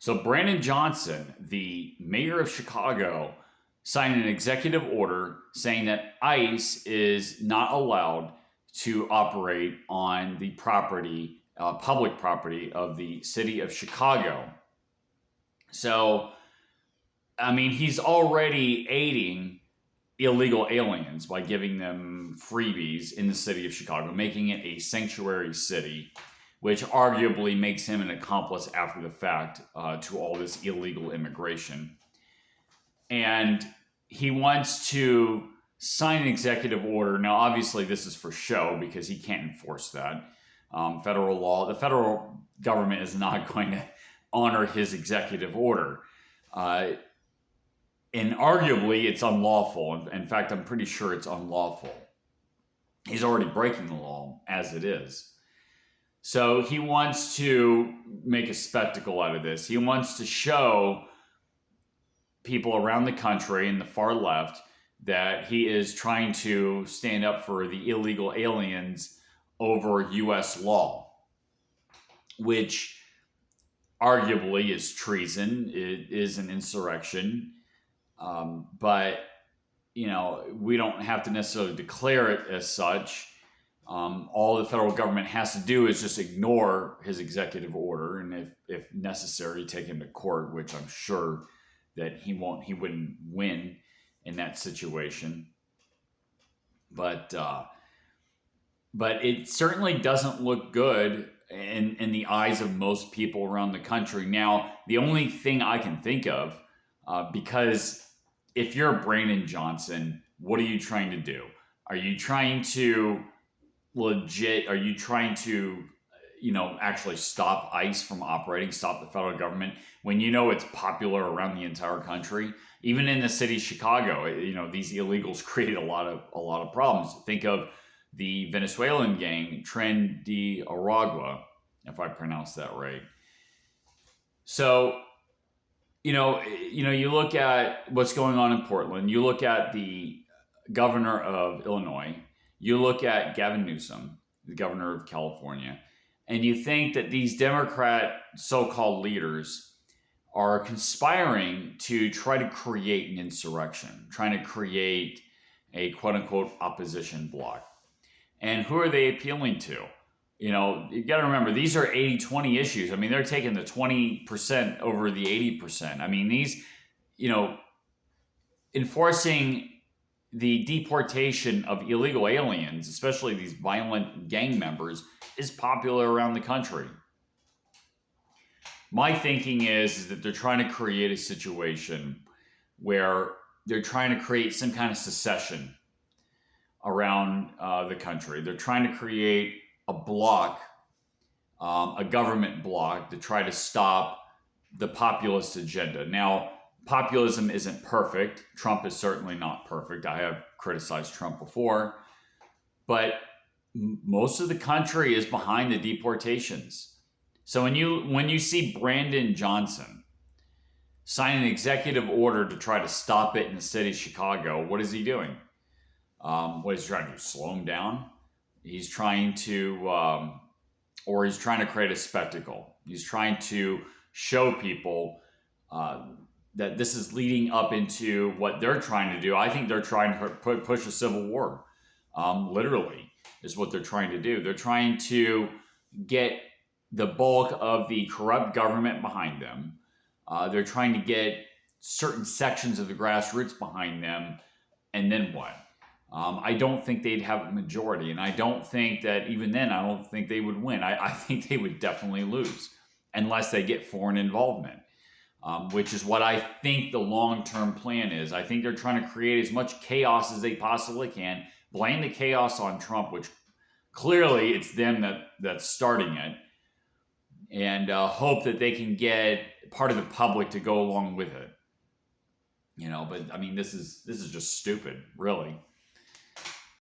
So Brandon Johnson, the mayor of Chicago, signed an executive order saying that ICE is not allowed to operate on the property, public property of the city of Chicago. So, I mean, he's already aiding illegal aliens by giving them freebies in the city of Chicago, making it a sanctuary city, which arguably makes him an accomplice after the fact to all this illegal immigration. And he wants to sign an executive order. Now, obviously, this is for show because he can't enforce that. Federal law, the federal government is not going to honor his executive order. And arguably, it's unlawful. In fact, I'm pretty sure it's unlawful. He's already breaking the law as it is. So he wants to make a spectacle out of this. He wants to show people around the country and the far left that he is trying to stand up for the illegal aliens over U.S. law, which arguably is treason. It is an insurrection. But, you know, we don't have to necessarily declare it as such. All the federal government has to do is just ignore his executive order, and if necessary, take him to court, which I'm sure that he wouldn't win in that situation. But it certainly doesn't look good in the eyes of most people around the country. Now, the only thing I can think of, because if you're Brandon Johnson, what are you trying to do? Are you trying to actually stop ICE from operating, stop the federal government when you know it's popular around the entire country? Even in the city of Chicago, these illegals create a lot of problems. Think of the Venezuelan gang, Tren de Aragua, if I pronounced that right. So, you look at what's going on in Portland. You look at the governor of Illinois. You look at Gavin Newsom, the governor of California, and you think that these Democrat so-called leaders are conspiring to try to create an insurrection, trying to create a quote-unquote opposition bloc. And who are they appealing to? You got to remember, these are 80-20 issues. I mean, they're taking the 20% over the 80%. I mean, these, enforcing the deportation of illegal aliens, especially these violent gang members, is popular around the country. My thinking is that they're trying to create a situation where they're trying to create some kind of secession around the country. They're trying to create a bloc, a government bloc, to try to stop the populist agenda. Now, populism isn't perfect. Trump is certainly not perfect. I have criticized Trump before. But most of the country is behind the deportations. So when you see Brandon Johnson sign an executive order to try to stop it in the city of Chicago, what is he doing? What is he trying to do? Slow him down? He's trying to, or he's trying to create a spectacle. He's trying to show people that this is leading up into what they're trying to do. I think they're trying to push a civil war. Literally is what they're trying to do. They're trying to get the bulk of the corrupt government behind them. They're trying to get certain sections of the grassroots behind them. And then what? I don't think they'd have a majority. And I don't think that even then, I don't think they would win. I think they would definitely lose unless they get foreign involvement, which is what I think the long-term plan is. I think they're trying to create as much chaos as they possibly can, blame the chaos on Trump, which clearly it's them that's starting it, and hope that they can get part of the public to go along with it. But I mean, this is just stupid, really.